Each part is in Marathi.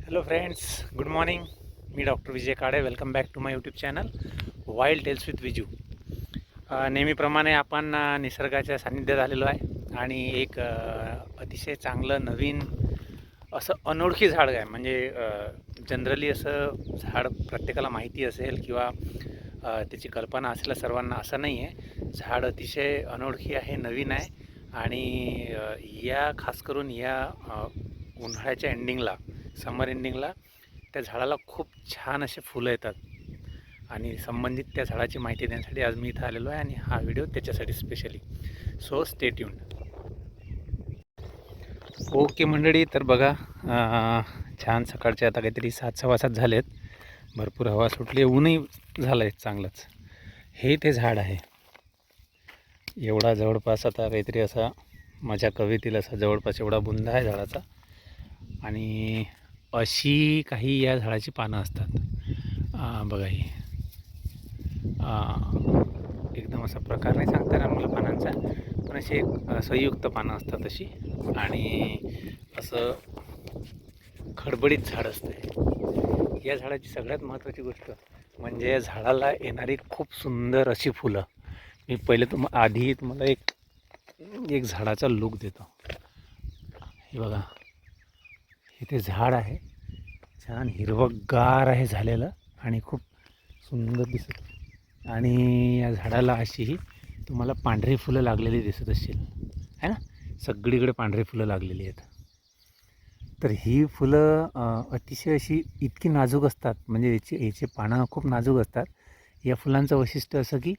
Hello friends, good morning. मी doctor Vijay Kale. Welcome back to my YouTube channel wild tales with Viju. नेहमीप्रमाणे आपण निसर्गाच्या सान्निध्यात आलेलो आहे आणि एक अतिशय चांगलं नवीन असं अनोळखी झाड आहे. म्हणजे जनरली असं झाड प्रत्येकाला माहिती असेल किंवा त्याची कल्पना असेल सर्वांना, असं नाही आहे. झाड अतिशय अनोळखी आहे, नवीन आहे आणि या खास करून या उन्हाळ्याच्या एंडिंगला, समर एंडिंगला त्या झाडाला खूप छान असे फुलं येतात आणि संबंधित त्या झाडाची माहिती देण्यासाठी आज मी इथं आलेलो आहे आणि हा व्हिडिओ त्याच्यासाठी specially. So stay tuned. Okay मंडळी, तर बघा, छान सकाळचे आता काहीतरी 7:15 झालेत. भरपूर हवा सुटली, ऊनही झालं आहे चांगलंच. हे ते झाड आहे. एवढा जवळपास आता काहीतरी असा माझ्या कवितेला असा जवळपास एवढा बुंदा आहे झाडाचा आणि अशी काही या झाडाची पानं असतात. बघा ही एकदम असा प्रकार नाही सांगता येणार मला पानांचा, पण अशी एक संयुक्त पानं असतात अशी आणि असं खडबडीत झाड असते. या झाडाची सगळ्यात महत्त्वाची गोष्ट म्हणजे या झाडाला येणारी खूप सुंदर अशी फुलं. मी पहिले आधी तुम्हाला एक झाडाचा लुक देतो. हे बघा, हे ते झाड आहे, छान हिरवंगार आहे झालेलं आणि खूप सुंदर दिसत. आणि या झाडाला अशीही तुम्हाला पांढरी फुलं लागलेली दिसत असतील, आहे ना. सगळीकडे पांढरी फुलं लागलेली आहेत. तर ही फुलं अतिशय अशी इतकी नाजूक असतात, म्हणजे याचे पानं खूप नाजूक असतात. या फुलांचं वैशिष्ट्य असं की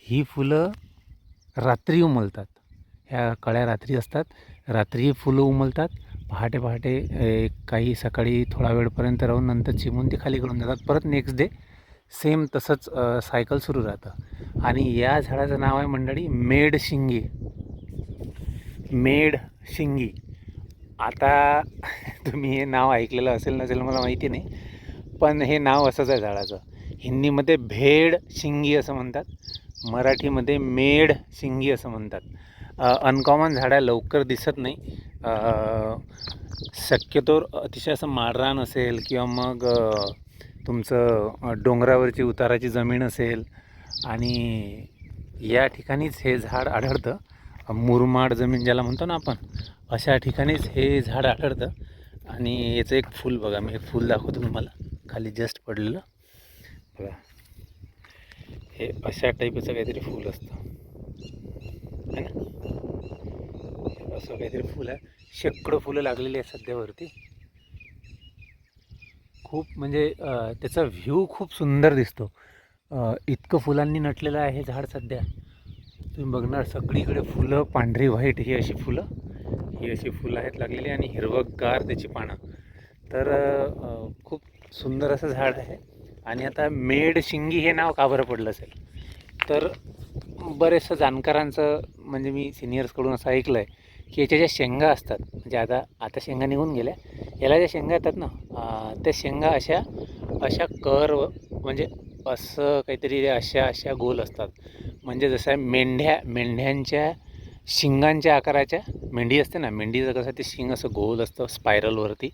ही फुलं रात्री उमलतात. ह्या कळ्या रात्री असतात, रात्री फुलं उमलतात. पहाटे पहाटे काही सकाळी थोडा वेळपर्यंत राहून नंतर चिमून ते खाली करून जातात. परत नेक्स्ट डे सेम तसंच सायकल सुरू राहतं. आणि या झाडाचं नाव आहे मंडळी मेडशिंगी. मेडशिंगी. आता तुम्ही हे नाव ऐकलेलं असेल नसेल मला माहिती नाही, पण हे नाव असंच आहे झाडाचं. हिंदीमध्ये भेडशिंगी असं म्हणतात, मराठीमध्ये मेडशिंगी असं म्हणतात. अनकॉमन झाड आहे, लवकर दिसत नाही. शक्यतो अतिशय असं माळरान असेल किंवा मग तुमचं डोंगरावरची उताराची जमीन असेल आणि या ठिकाणीच हे झाड आढळतं. मुरमाड जमीन ज्याला म्हणतो ना आपण, अशा ठिकाणीच हे झाड आढळतं. आणि याचं एक फूल बघा, मी एक फूल दाखवतो तुम्हाला, खाली जस्ट पडलेलं बघा. हे अशा टाईपचं काहीतरी फूल असतं, है ना. असं काहीतरी फूल आहे. शेकडो फुलं लागलेली आहे सध्यावरती. खूप म्हणजे त्याचा व्ह्यू खूप सुंदर दिसतो. इतकं फुलांनी नटलेलं आहे हे झाड सध्या. तुम्ही बघणार सगळीकडे फुलं, पांढरी व्हाईट ही अशी फुलं आहेत लागलेली आणि हिरवंगार त्याची पानं. तर खूप सुंदर असं झाड आहे. आणि आता मेडशिंगी हे नाव का बरं पडलं असेल, तर बरेचसं जाणकारांचं, म्हणजे मी सिनियर्सकडून असं ऐकलं आहे की याच्या ज्या शेंगा असतात, म्हणजे आता शेंगा निघून गेल्या, याला ज्या शेंगा येतात ना, त्या शेंगा अशा म्हणजे असं काहीतरी अशा गोल असतात. म्हणजे जसं मेंढ्यांच्या शिंगांच्या आकाराच्या मेंढी असते ना, मेंढीचं कसं ते शिंग असं गोल असतं स्पायरलवरती,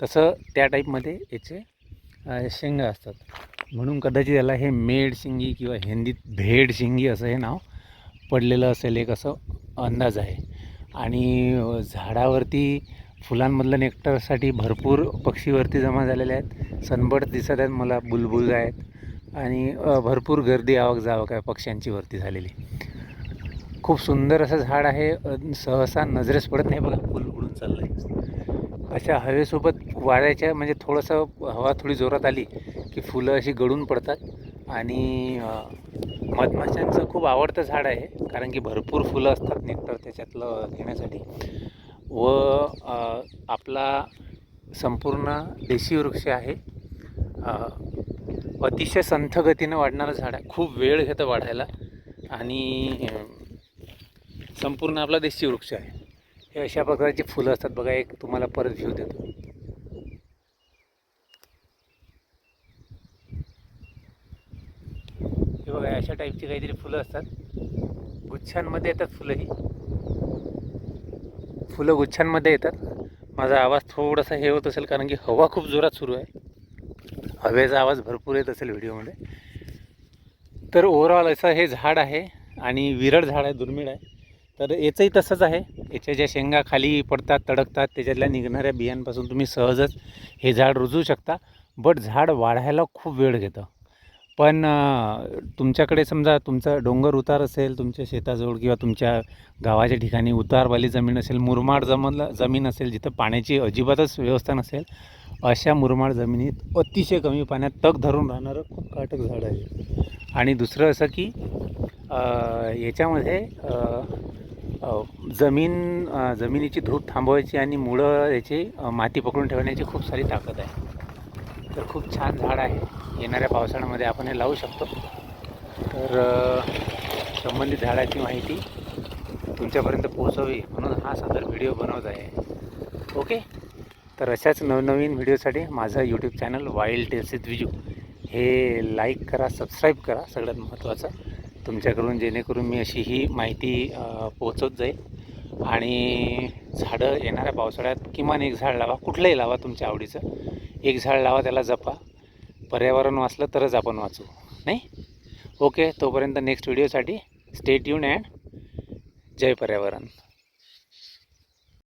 तसं त्या टाईपमध्ये याचे शेंगा असतात. म्हणून कदाचित याला हे मेडशिंगी किंवा हिंदीत भेडशिंगी असं हे नाव पडलेलं असेल, एक असं अंदाज आहे. आणि झाडावरती फुलांमधलं नेक्टरसाठी भरपूर पक्षीवरती जमा झालेले आहेत. सनबर्ड दिसत आहेत मला, बुलबुल आहेत आणि भरपूर गर्दी आवक जावक आहे पक्ष्यांची वरती झालेली. खूप सुंदर असं झाड आहे. सहसा नजरेस पडत नाही बघा, फुल उडून चाललं आहे. अशा हवेसोबत वाऱ्याच्या, म्हणजे थोडंसं हवा थोडी जोरात आली की फुलं अशी गळून पडतात. आणि मधमाशांचं खूप आवडतं झाड आहे, कारण की भरपूर फुलं असतात नेक्टर त्याच्यातलं घेण्यासाठी. व आपला संपूर्ण देशी वृक्ष आहे. अतिशय संथ गतीनं वाढणारं झाड आहे, खूप वेळ घेतं वाढायला. आणि संपूर्ण आपला देशी वृक्ष आहे. हे अशा प्रकारची फुलं असतात बघा. एक तुम्हाला परत व्ह्यू देतो. हे बघा, अशा टाईपची काहीतरी फुलं असतात, गुच्छांमध्ये येतात फुलं. ही फुलं गुच्छांमध्ये येतात. माझा आवाज थोडासा हे होत असेल कारण की हवा खूप जोरात सुरू आहे. हवेचा आवाज भरपूर येत असेल व्हिडिओमध्ये. तर ओव्हरऑल असं हे झाड आहे आणि विरळ झाड आहे, दुर्मिळ आहे. तर याचंही तसंच आहे. याच्या ज्या शेंगा खाली पडतात, तडकतात, त्याच्यातल्या निघणाऱ्या बियांपासून तुम्ही सहजच हे झाड रुजवू शकता. बट झाड वाढायला खूप वेळ घेतं. पण तुमच्याकडे समजा तुमचा डोंगर उतार असेल तुमच्या शेताजवळ किंवा तुमच्या गावाच्या ठिकाणी उतारवाली जमीन असेल, मुरमाड जमीन असेल, जिथं पाण्याची अजिबातच व्यवस्था नसेल, अशा मुरमाड जमिनीत अतिशय कमी पाण्यात तग धरून राहणारं खूप काटक झाड आहे. आणि दुसरं असं की याच्यामध्ये जमिनीची धूप थांबवायची आणि मुळं याची माती पकडून ठेवण्याची खूप सारी ताकद आहे. तर खूप छान झाड आहे. येणाऱ्या पावसाळ्यामध्ये आपण हे लावू शकतो. तर संबंधित झाडाची माहिती तुमच्यापर्यंत पोहोचवावी म्हणून हा सादर व्हिडिओ बनवत आहे. ओके. तर अशाच नवनवीन व्हिडिओसाठी माझं YouTube channel wild tales with Viju हे लाईक करा, सबस्क्राईब करा. सगळ्यात महत्त्वाचं तुमच्याकडून, जेणेकरून मी अशी ही माहिती पोहोचवत जाईल. आणि झाडं येणाऱ्या पावसाळ्यात किमान एक झाड लावा, कुठलंही लावा तुमच्या आवडीचं. एक झाड लावा, त्याला जपा. पर्यावरण वाचलं तरच आपण वाचू, नाही? ओके. तोपर्यंत नेक्स्ट व्हिडिओसाठी स्टे ट्यून अँड जय पर्यावरण.